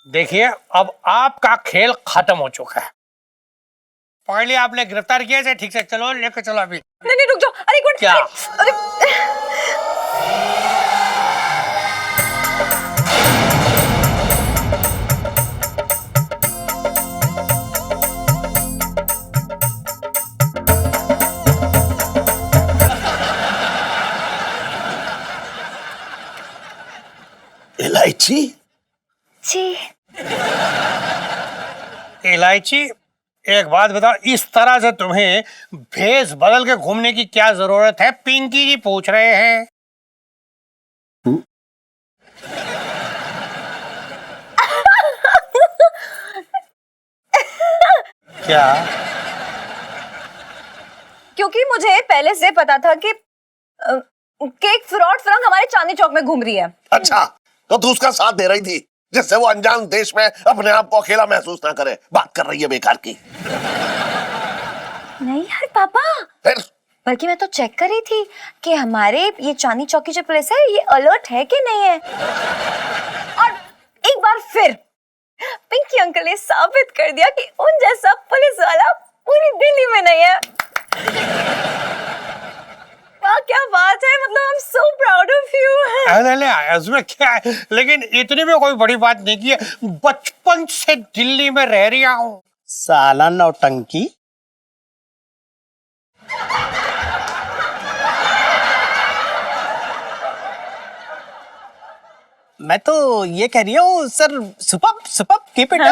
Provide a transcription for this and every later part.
देखिए अब आपका खेल खत्म हो चुका है। पहले आपने गिरफ्तार किया है, ठीक से चलो, लेकर चलो अभी। नहीं नहीं रुक जाओ, अरे एक मिनट। क्या? अरे इलायची जी इलायची, एक बात बताओ, इस तरह से तुम्हें भेष बदल के घूमने की क्या जरूरत है? पिंकी जी पूछ रहे हैं। क्या? क्योंकि मुझे पहले से पता था कि एक फ्रॉड फ्रंक हमारे चांदनी चौक में घूम रही है। अच्छा, तो तू उसका साथ दे रही थी जिससे वो अनजान देश में अपने आप को अकेला महसूस ना करे। बात कर रही है बेकार की। नहीं यार पापा, फिर बल्कि मैं तो चेक कर रही थी कि हमारे ये चांदनी चौक की जो पुलिस है ये अलर्ट है कि नहीं है। और एक बार फिर पिंकी अंकल ने साबित कर दिया कि उन जैसा पुलिस वाला पूरी दिल्ली में नहीं है। वाह क्या बात है, मतलब I am so proud of you. अरे इसमें क्या है, लेकिन इतनी भी कोई बड़ी बात नहीं की है। बचपन से दिल्ली में रह रहा हूँ। साला नौटंकी। मैं तो ये कह रही हूँ sir, super super keep it up.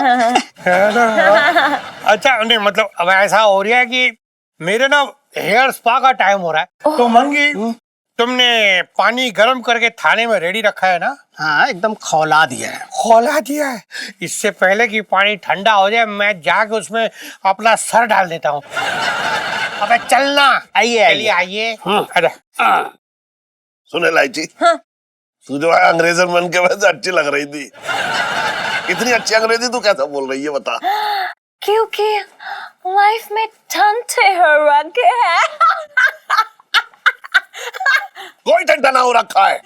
अच्छा नहीं, मतलब अब ऐसा हो रहा है कि मेरे ना हेयर स्पा का टाइम हो रहा है। तो मंगी, तुमने पानी गर्म करके थाने में रेडी रखा है ना? हाँ एकदम खौला दिया है। खोला दिया है। इससे पहले कि पानी ठंडा हो जाए मैं जाके उसमें अपना सर डाल देता हूँ। अबे चलना। आइए चलिए आइए। अरे सुन इलायची, तू जो है अंग्रेजन बन के वैसे अच्छी लग रही थी। इतनी अच्छी अंग्रेजी तू कैसे बोल रही है बता? क्योंकि लाइफ में ठंडे हो रखे हैं। कोई ठंडा ना हो रखा है।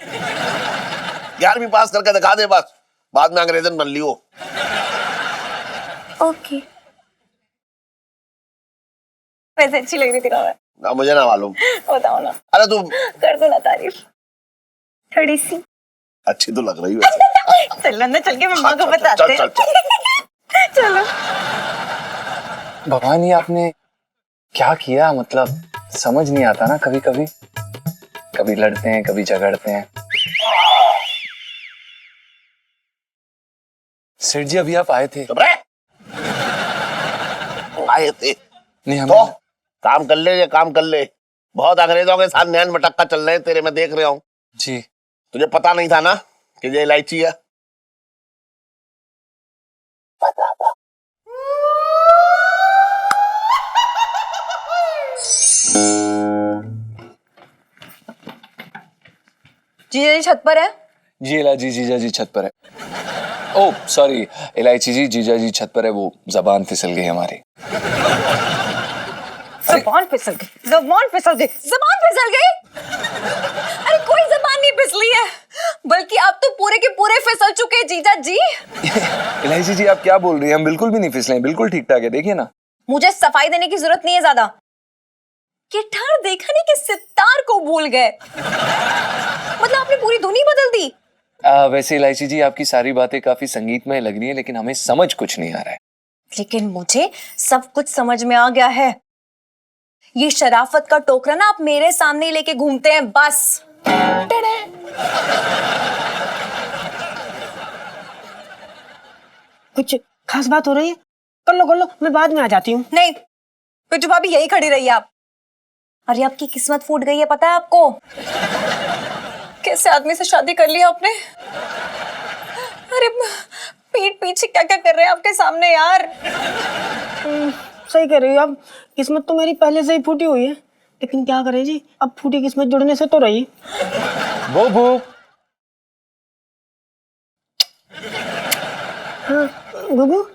11वीं पास करके दिखा दे बस, बाद में अंग्रेजन बन लियो। ओके, वैसे अच्छी लग रही थी ना मैं? ना मुझे ना मालूम। बताओ ना। अरे तू कर दो ना तारीफ थोड़ी सी। अच्छी तो लग रही है। चलो ना, चल के मम्मा को चल, बताते चल, चल, हैं। चलो। भगवान ये आपने क्या किया, मतलब समझ नहीं आता ना। कभी कभी कभी लड़ते हैं, कभी झगड़ते हैं। सेठ जी अभी आप आए थे? आए थे नहीं हम तो काम कर ले, ये काम कर ले। बहुत अंग्रेजों के साथ नैन मटक्का चल रहे हैं तेरे, मैं देख रहा हूँ। जी। तुझे पता नहीं था ना कि ये इलायची है? पता था। जीजा जी छत पर है? जी इलायची जीजा जी छत पर है। ओह सॉरी इलायची जी, जीजा जी छत पर है, वो जबान फिसल गई हमारी। जबान फिसल गई, जबान फिसल गई, जबान फिसल गई। अरे कोई जबान नहीं फिसली है, बल्कि आप तो पूरे के पूरे फिसल चुके हैं जीजा जी। इलायची जी आप क्या बोल रही हैं? हम बिल्कुल भी नहीं फिसले हैं, बिल्कुल ठीक ठाक है, देखिए ना। मुझे सफाई देने की जरूरत नहीं है ज्यादा। गिटार देखा नहीं कि सितार को भूल गए। मतलब आपने पूरी धुन ही बदल दी। वैसे इलायची जी आपकी सारी बातें काफी संगीतमय लग रही है, लेकिन हमें समझ कुछ नहीं आ रहा है। लेकिन मुझे सब कुछ समझ में आ गया है। ये शराफत का टोकरा ना आप मेरे सामने ही लेके घूमते हैं बस। कुछ खास बात हो रही है? कर लो, मैं बाद में आ जाती हूँ। नहीं, पिट्टू भाभी यही खड़ी रही आप। अरे आपकी किस्मत फूट गई है, पता है आपको? कैसे आदमी से शादी कर ली आपने? अरे पीठ पीछे क्या क्या कर रहे हैं आपके सामने यार। सही कह रही हो आप, किस्मत तो मेरी पहले से ही फूटी हुई है, लेकिन क्या करें जी, अब फूटी किस्मत जुड़ने से तो रही। बुबू। हाँ गुगू।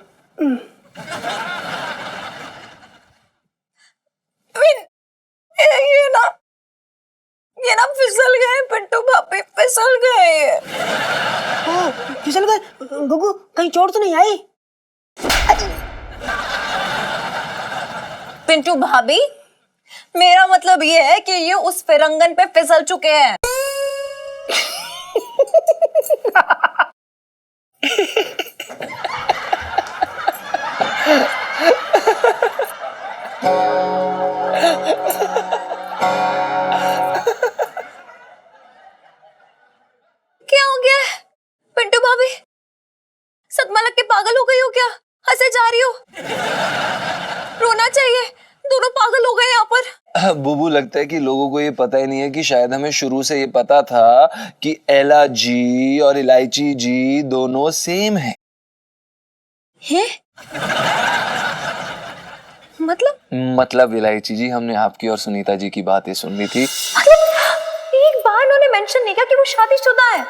ये ना फिसल गए पिट्टू भाभी, फिसल गए। फिसल गए? गुगु कहीं चोट तो नहीं आई? पिंटू भाभी, मेरा मतलब ये है कि ये उस फिरंगन पे फिसल चुके हैं। क्या हो गया है पिंटू भाभी? सदमा लग के पागल हो गई हो क्या? हंसे जा रही हो? रोना चाहिए, दोनों पागल हो गए यहाँ पर। बुबू, लगता है कि लोगों को ये पता ही नहीं है कि शायद हमें शुरू से ये पता था कि एला जी और इलायची जी दोनों सेम हैं। हैं? मतलब इलायची जी, हमने आपकी और सुनीता जी की बातें सुन ली थी। एक बार उन्होंने मेंशन नहीं किया कि वो शादीशुदा है।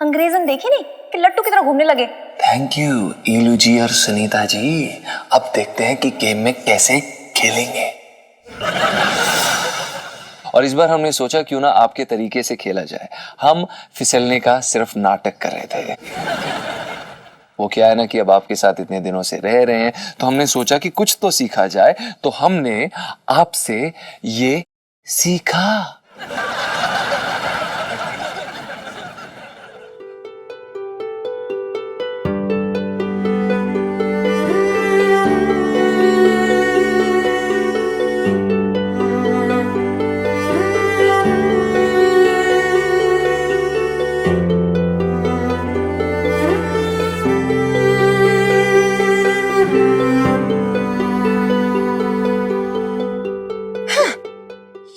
अंग्रेजन देखे नहीं कि लट्टू की तरह घूमने लगे। थैंक यू ईलू जी और सुनीता जी। अब देखते हैं कि गेम में कैसे खेलेंगे। और इस बार हमने सोचा क्यों ना आपके तरीके से खेला जाए। हम फिसलने का सिर्फ नाटक कर रहे थे। वो क्या है ना कि अब आपके साथ इतने दिनों से रह रहे हैं तो हमने सोचा कि कुछ तो सीखा जाए, तो हमने आपसे ये सीखा।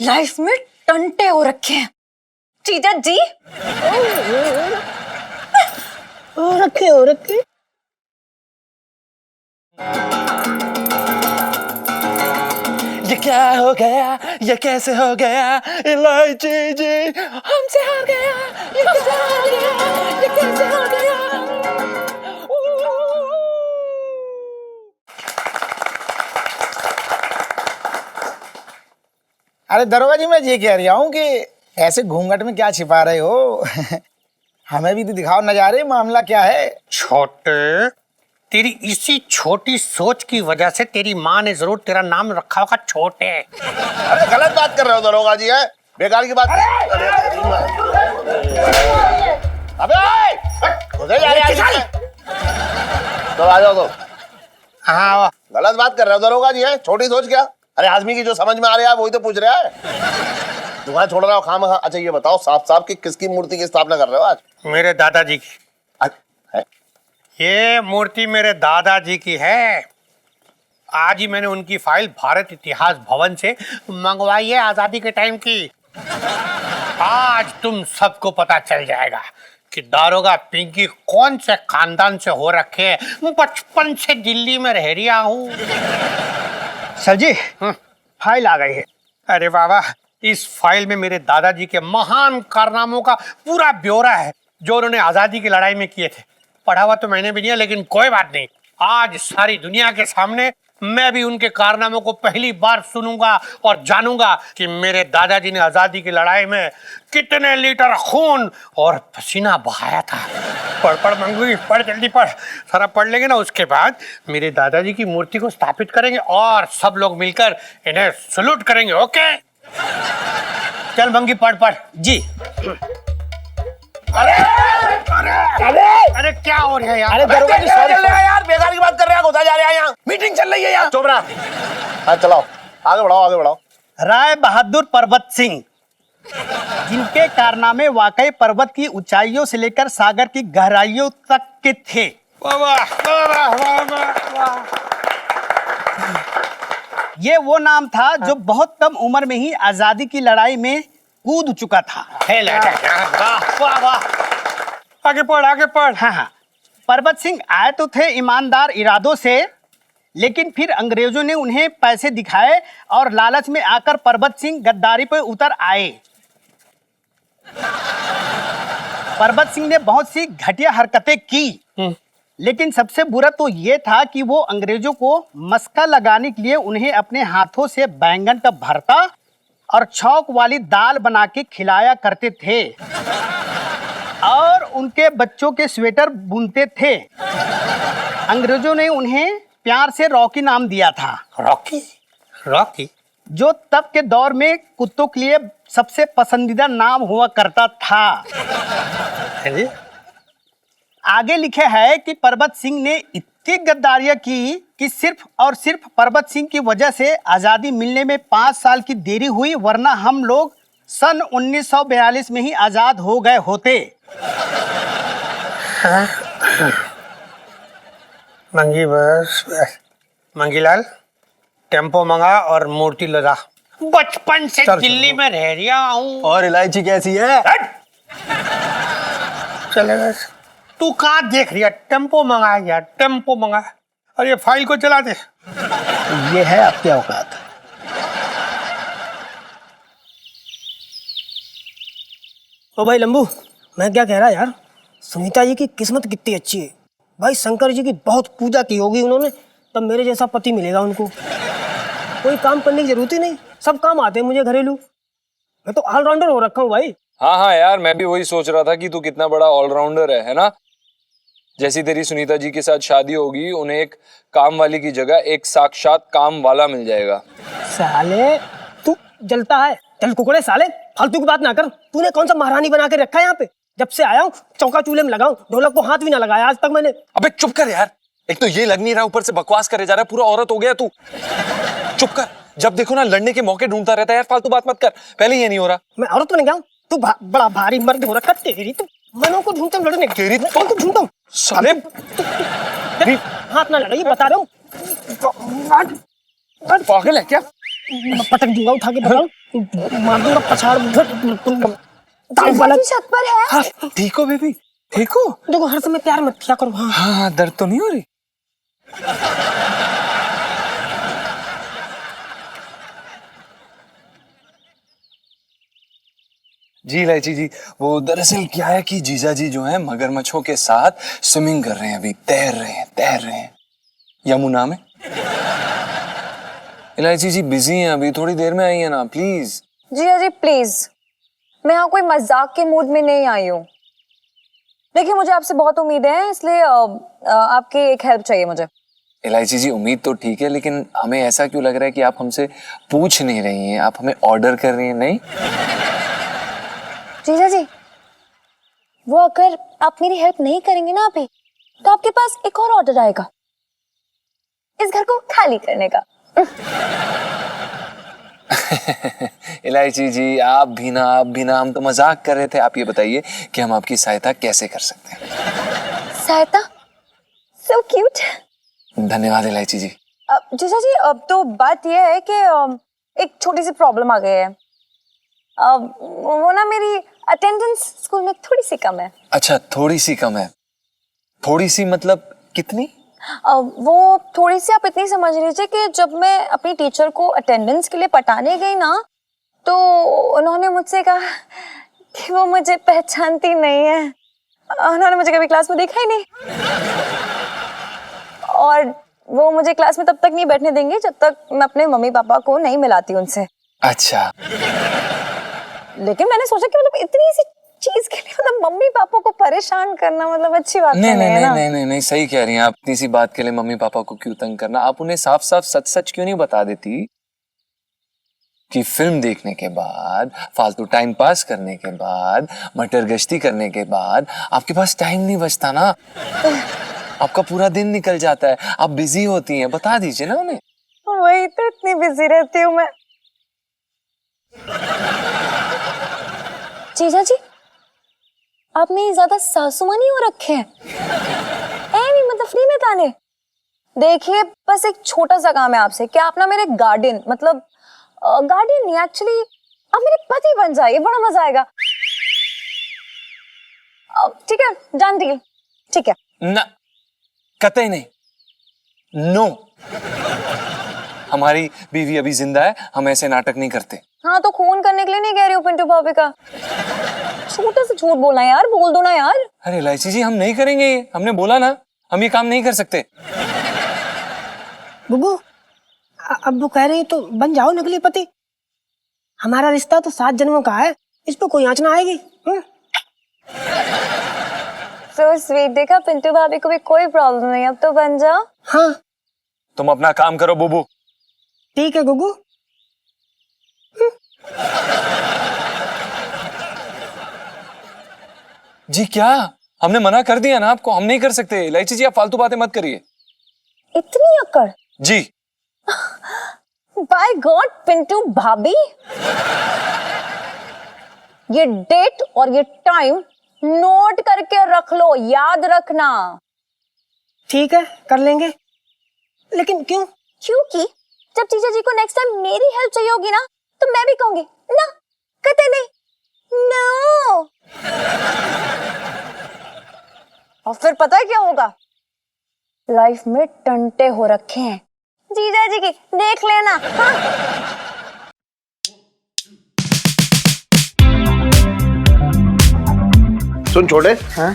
लाइफ में टंटे हो रखे हैं जीजा जी। हो रखे। ये क्या हो गया, ये कैसे हो गया, इलायची जी हमसे हार गया, ये कैसे हो गया, ये कैसे हो गया। अरे दरोगा जी, मैं ये कह रहा हूँ कि ऐसे घूंघट में क्या छिपा रहे हो? हमें भी तो दिखाओ नजारे, मामला क्या है? छोटे, तेरी इसी छोटी सोच की वजह से तेरी माँ ने जरूर तेरा नाम रखा होगा छोटे। अरे गलत बात कर रहे हो दरोगा जी, है बेकार की बात। अबे उधर जा रहे हैं। तो आ जाओ। तो हाँ, गलत बात कर रहे हो दरोगा जी, है छोटी सोच क्या? अरे आदमी की जो समझ में आ रहा है वही तो पूछ रहा है। तुम्हारा छोड़ रहा हो खामखा। अच्छा ये बताओ साफ साफ कि किसकी मूर्ति की स्थापना कर रहे हो आज? मेरे दादाजी की। है? ये मूर्ति मेरे दादाजी की है। आज ही मैंने उनकी फाइल भारत इतिहास भवन से मंगवाई है, आजादी के टाइम की। आज तुम सबको पता चल जाएगा कि दारोगा पिंकी कौन से खानदान से हो रखे हैं। मैं बचपन से दिल्ली में रह रहा हूँ। सर जी, फाइल आ गई है। अरे बाबा, इस फाइल में मेरे दादाजी के महान कारनामों का पूरा ब्यौरा है जो उन्होंने आजादी की लड़ाई में किए थे। पढ़ा हुआ तो मैंने भी नहीं है, लेकिन कोई बात नहीं, आज सारी दुनिया के सामने मैं भी उनके कारनामों को पहली बार सुनूंगा और जानूंगा कि मेरे दादाजी ने आजादी की लड़ाई में कितने लीटर खून और पसीना बहाया था। पढ़ पढ़ मंगू, पढ़ जल्दी पढ़। सारा पढ़ लेंगे ना, उसके बाद मेरे दादाजी की मूर्ति को स्थापित करेंगे और सब लोग मिलकर इन्हें सलूट करेंगे। ओके, चल मंगी पढ़ पढ़ जी। अरे अरे अरे अरे क्या हो रहा है यार? अरे दरोगा जी, चल रहा है यार, बेकार की बात कर रहे हैं। घुसा जा रहे हैं यहाँ, मीटिंग चल रही है यहाँ। चुप रहा। हाँ चलाओ, आगे बढ़ाओ आगे बढ़ाओ। राय बहादुर परबत सिंह, जिनके कारनामे वाकई पर्वत की ऊंचाइयों से लेकर सागर की गहराइयों तक के थे। वाह वाह वाह वाह वाह वाह। ये वो नाम था जो बहुत कम उम्र में ही आजादी की लड़ाई में कूद चुका था। वाह वाह वाह। आगे पढ़ आगे पढ़। हाँ, परबत सिंह आए तो थे ईमानदार इरादों से, लेकिन फिर अंग्रेजों ने उन्हें पैसे दिखाए और लालच में आकर परबत सिंह गद्दारी पर उतर आए। परबत सिंह ने बहुत सी घटिया हरकतें की, लेकिन सबसे बुरा तो ये था कि वो अंग्रेजों को मस्का लगाने के लिए उन्हें अपने हाथों से बैंगन का भरता और छौंक वाली दाल बना के खिलाया करते थे। और उनके बच्चों के स्वेटर बुनते थे। अंग्रेजों ने उन्हें प्यार से रॉकी नाम दिया था, रॉकी? रॉकी? जो तब के दौर में कुत्तों के लिए सबसे पसंदीदा नाम हुआ करता था। अरे, आगे लिखे है कि परबत सिंह ने इतनी गद्दारियां की कि सिर्फ और सिर्फ परबत सिंह की वजह से आजादी मिलने में 5 साल की देरी हुई, वरना हम लोग सन 1942 में ही आजाद हो गए होते। मंगी बस मंगीलाल, टेम्पो मंगा और मूर्ति लगा। बचपन से दिल्ली में रह रहा हूँ। और इलायची कैसी है? चलेगा। तू कहाँ देख रही है? टेम्पो मंगा यार, टेम्पो मंगा। और ये फाइल को चला दे। ये है आपकी औकात। ओ भाई लंबू, मैं क्या कह रहा यार, सुनीता जी की किस्मत कितनी अच्छी है भाई। शंकर जी की बहुत पूजा की होगी उन्होंने, तब मेरे जैसा पति मिलेगा उनको। कोई काम करने की जरूरत ही नहीं, सब काम आते हैं मुझे घरेलू। मैं तो ऑलराउंडर हो रखा हूँ भाई। हाँ हाँ यार, मैं भी वही सोच रहा था कि तू कितना बड़ा ऑलराउंडर है ना। जैसी तेरी सुनीता जी के साथ शादी होगी, उन्हें एक काम वाली की जगह एक साक्षात काम वाला मिल जाएगा। साले तू जलता है, जल कुकड़े साले, फालतू की बात ना कर। तूने कौन सा महारानी बना के रखा है यहाँ पे? जब से आया हूँ चौका चूल्हे में लगाऊं, ढोलक को हाथ भी ना लगाया आज तक मैंने। अबे चुप कर यार, एक तो ये लग नहीं रहा, ऊपर से बकवास करे जा रहा है, पूरा औरत हो गया तू। चुप कर, जब देखो ना लड़ने के मौके ढूंढता रहता है यार, फालतू बात मत कर। पहले ये नहीं हो रहा। मैं औरत बन गया हूँ? तू बड़ा भारी मर्द हो रखा तेरी। तू मनों को ढूंढता हूँ लड़ने, तेरी तो ढूंढता हूँ साले। हाथ ना लगाइए, बता रहा हूँ। पागल है क्या? पटक दूंगा उठा के, बताऊँ मार दूंगा पछाड़। छत पर है। हाँ, ठीक हो बेबी, ठीक हो? देखो हर समय प्यार मत किया करो। हाँ हाँ हाँ, दर्द तो नहीं हो रही? जी इलायची जी, वो दरअसल क्या है कि जीजा जी जो है मगरमच्छों के साथ स्विमिंग कर रहे हैं, अभी तैर रहे हैं यमुना में। इलायची जी बिजी हैं अभी, थोड़ी देर में आइए ना प्लीज। जी अजी प्लीज, मैं यहाँ कोई मजाक के मूड में नहीं आई हूँ। देखिए मुझे आपसे बहुत उम्मीद है, इसलिए आपकी एक हेल्प चाहिए मुझे। इलायची जी उम्मीद तो ठीक है, लेकिन हमें ऐसा क्यों लग रहा है कि आप हमसे पूछ नहीं रही हैं, आप हमें ऑर्डर कर रही हैं? नहीं जीजा जी, वो अगर आप मेरी हेल्प नहीं करेंगे ना अभी, तो आपके पास एक और ऑर्डर आएगा, इस घर को खाली करने का। इलायची जी आप भी ना, हम तो मजाक कर रहे थे। आप ये बताइए कि हम आपकी सहायता कैसे कर सकते हैं? सहायता? So cute. धन्यवाद इलायची जी। जीजा जी, अब तो बात यह है कि एक छोटी सी प्रॉब्लम आ गई है। वो ना मेरी अटेंडेंस स्कूल में थोड़ी सी कम है। अच्छा, थोड़ी सी कम है? थोड़ी सी मतलब कितनी? वो थोड़ी सी आप इतनी समझ लीजिए कि जब मैं अपनी टीचर को अटेंडेंस के लिए पटाने गई ना, तो उन्होंने मुझसे कहा कि वो मुझे पहचानती नहीं है। उन्होंने मुझे कभी क्लास में देखा ही नहीं, और वो मुझे क्लास में तब तक नहीं बैठने देंगे जब तक मैं अपने मम्मी पापा को नहीं मिलाती उनसे। अच्छा, लेकिन मैंने सोचा कि मतलब इतनी सी चीज के लिए मतलब मम्मी पापा को परेशान करना मतलब अच्छी बात नहीं नहीं है ना। नहीं, सही कह रही हैं आप। इतनी सी बात के लिए मम्मी पापा को क्यों तंग करना? आप उन्हें साफ साफ सच सच क्यों नहीं बता देती कि फिल्म देखने के बाद, फालतू टाइम पास करने के बाद, मटर गश्ती करने के बाद आपके पास टाइम नहीं बचता ना, आपका पूरा दिन निकल जाता है, आप बिजी होती हैं। बता दीजिए ना उन्हें। वही तो, इतनी बिजी रहती हूँ मैं। जीजा जी, आप मेरी ज्यादा सासू माँ नहीं हो रखे हैं। मतलब फ्री में ताने। देखिए बस एक छोटा सा काम है आपसे, कि आप ना मेरे गार्डियन, मतलब गार्डियन नहीं एक्चुअली, आप मेरे पति बन जाइए, बड़ा मजा आएगा। ठीक है, डन डील। ठीक है ना, कतई नहीं, नो। हमारी बीवी अभी जिंदा है, हम ऐसे नाटक नहीं करते। हाँ तो खून करने के लिए नहीं कह रही हूँ पिंटू भाभी का, छोटा सा झूठ बोलना यार, बोल दो ना यार। अरे इलायची जी, हम नहीं करेंगे ये, हमने बोला ना, हम ये काम नहीं कर सकते। बुब्बू, अब वो कह रही है तो बन जाओ नकली पति। हमारा रिश्ता तो 7 जन्मों का है, इस पर कोई आँच ना आएगी। सो स्वीट, देखा पिंटू भाभी को भी कोई प्रॉब्लम नहीं, अब तो बन जाओ। हाँ तुम अपना काम करो बुबू। ठीक है गुगू। जी क्या? हमने मना कर दिया ना आपको, हम नहीं कर सकते। इलायची जी आप फालतू बातें मत करिए। इतनी अकड़? जी बाय गॉड पिंटू भाभी, ये डेट और ये टाइम नोट करके रख लो, याद रखना। ठीक है कर लेंगे, लेकिन क्यों? क्योंकि जब जीजा जी को नेक्स्ट टाइम मेरी हेल्प चाहिए होगी ना, तो मैं भी कहूंगी ना, कहते नहीं नो। और फिर पता है क्या होगा? लाइफ में टंटे हो रखे हैं जीजा जी की, देख लेना। हाँ? सुन छोटे, हाँ?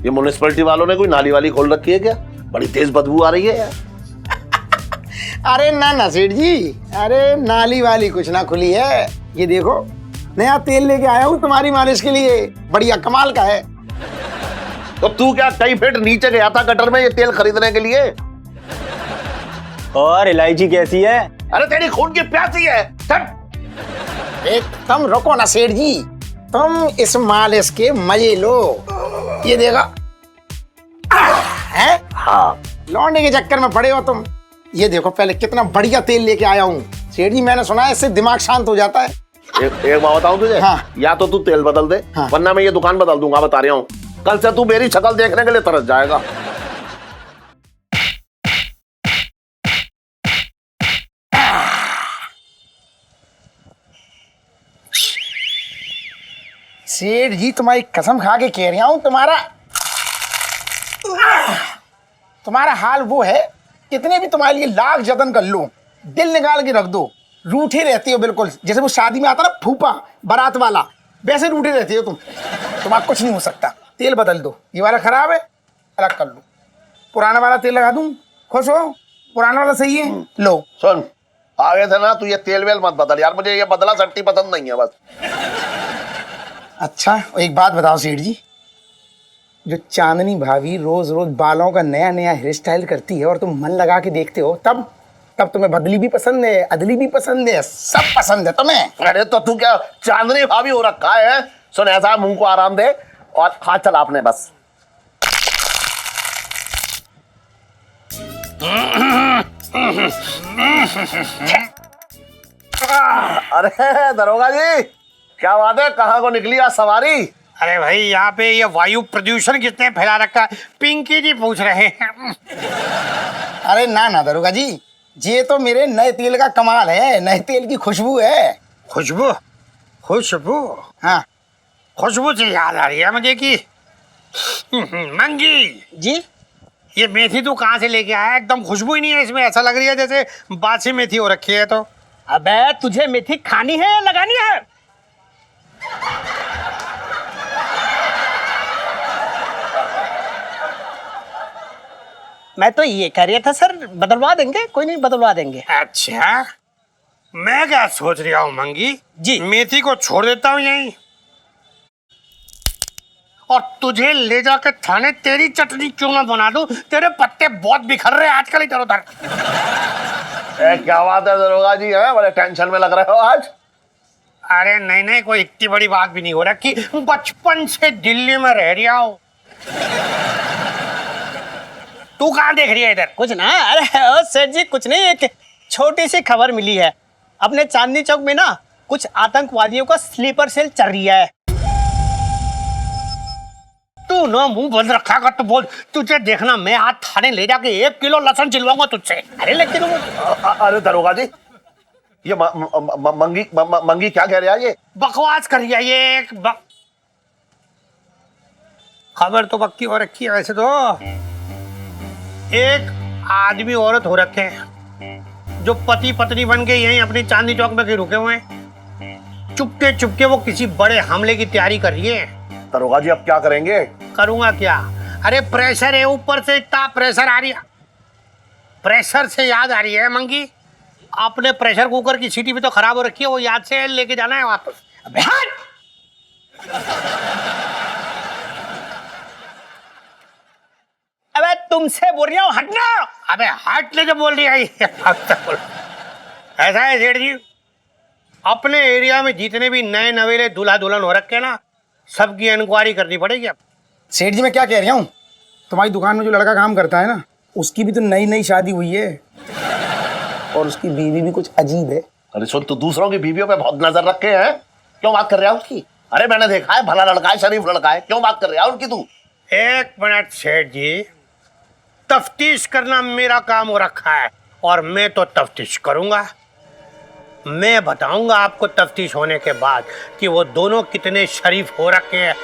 ये म्युनिसिपैलिटी वालों ने कोई नाली वाली खोल रखी है क्या? बड़ी तेज बदबू आ रही है यार। अरे ना ना सेठ जी, अरे नाली वाली कुछ ना खुली है। ये देखो नया तेल लेके आया हूँ तुम्हारी मालिश के लिए, बढ़िया कमाल का है। तो तू क्या कई फीट नीचे गया था गटर में ये तेल खरीदने के लिए? और इलायची कैसी है? अरे तेरी खून की प्यासी है। चल। एकदम रुको ना सेठ जी, तुम इस मालिश के मजे लो। ये देखा है? हाँ, लौंडे के चक्कर में पड़े हो तुम। ये देखो पहले कितना बढ़िया तेल लेके आया हूँ सेठ जी, मैंने सुना है इससे दिमाग शांत हो जाता है। एक बात बताऊं तुझे? हाँ। या तो तू तेल बदल दे, हाँ। वरना मैं ये दुकान बदल दूंगा, बता रहा हूँ। कल से तू मेरी शक्ल देखने के लिए तरस जाएगा। सेठ जी तुम्हारी कसम खा के कह रहा हूं, तुम्हारा हाल वो है, कितने भी तुम्हारे लिए लाख जतन कर लो, दिल निकाल के रख दो, रूठे रहती हो बिल्कुल। जैसे वो शादी में आता ना फूफा बारात वाला, वैसे रूठे रहती हो तुम। तुम्हारा कुछ नहीं हो सकता। तेल बदल दो, ये वाला खराब है, अलग कर लो, पुराना वाला तेल लगा दूं। खुश हो? पुराना वाला सही है, लो। सुन, आगे से ना तू ये तेल वेल मत बदल यार, मुझे ये बदला सट्टी पसंद नहीं है बस। अच्छा एक बात बताओ सेठ जी, जो चांदनी भाभी रोज रोज बालों का नया नया हेयर स्टाइल करती है और तुम मन लगा के देखते हो, तब तुम्हें बदली भी पसंद है, अदली भी पसंद है, सब पसंद है तुम्हें। अरे तो तू क्या चांदनी भाभी हो रखा है? सुन, ऐसा मुंह को आराम दे और हाथ चला आपने बस। अरे दरोगा जी, क्या बात है, कहाँ को निकली आज सवारी? अरे भाई यहाँ पे ये वायु प्रदूषण किसने फैला रखा है? पिंकी जी पूछ रहे हैं। अरे ना ना दरोगा जी, ये तो मेरे नए तेल का कमाल है, नए तेल की खुशबू है। खुशबू? खुशबू? हाँ खुशबू से याद आ रही है मुझे कि मंगी जी ये मेथी तू कहाँ से लेके आया? एकदम खुशबू ही नहीं है इसमें, ऐसा लग रही है जैसे बासी मेथी हो रखी है। तो अबे तुझे मेथी खानी है या लगानी है? मैं तो ये कह रहा था सर, बदलवा देंगे, कोई नहीं बदलवा देंगे। अच्छा, मैं क्या सोच रहा हूँ मंगी जी। मेथी को छोड़ देता हूँ यहीं और तुझे ले जाकर थाने तेरी चटनी क्यों ना बना दूं? तेरे पत्ते बहुत बिखर रहे हैं आजकल इधर उधर। क्या बात है दरोगा जी, है बड़े टेंशन में लग रहे हो आज? अरे नहीं नहीं, कोई इतनी बड़ी बात भी नहीं हो रखी, बचपन से दिल्ली में रह रहा हूँ। तू कहाँ देख रही है इधर? कुछ ना, अरे ओ सेठ जी कुछ नहीं, एक छोटी सी खबर मिली है, अपने चांदनी चौक में ना कुछ आतंकवादियों का स्लीपर सेल चल रही है। तू ना मुंह बंद रखा कर, तो बोल। तुझे देखना मैं आज थाने ले जाके 1 किलो लहसुन चिलवाऊंगा तुझसे। अरे लेकिन अरे दरोगा जी, ये मंगी क्या कह रहा है? ये बकवास कर रही है ये खबर तो पक्की हो रखी है वैसे तो। एक आदमी औरत हो रखे हैं जो पति पत्नी बन के यहीं अपनी चांदनी चौक में कहीं रुके हुए हैं। चुपके चुपके वो किसी बड़े हमले की तैयारी कर रही है। दरोगा जी अब क्या करेंगे? करूंगा क्या? अरे प्रेशर है ऊपर से, इतना प्रेशर आ रही है। प्रेशर से याद आ रही है मंगी, अपने प्रेशर कुकर की सीटी भी तो खराब हो रखी है, वो याद से लेके जाना है वापस। अबे हट! तुमसे बोल रहा हूँ, हटना। अबे हट ले जो बोल रही है ऐसा है सेठ जी, अपने एरिया में जितने भी नए नवेले दूल्हा दुल्हन हो रखे ना, सबकी इंक्वायरी करनी पड़ेगी अब। सेठ जी मैं क्या कह रहा हूँ, तुम्हारी दुकान में जो लड़का काम करता है ना, उसकी भी तो नई नई शादी हुई है और उसकी बीवी भी कुछ अजीब है। अरे सुन, तू दूसरों की बीवियों पे बहुत नजर रखे हैं, क्यों बात कर रहा है उसकी? अरे मैंने देखा है, भला लड़का है, शरीफ लड़का है, क्यों बात कर रहा है उनकी तू? एक मिनट सेठ जी, तफ्तीश करना मेरा काम हो रखा है और मैं तो तफ्तीश करूंगा। मैं बताऊंगा आपको तफ्तीश होने के बाद कि वो दोनों कितने शरीफ हो रखे हैं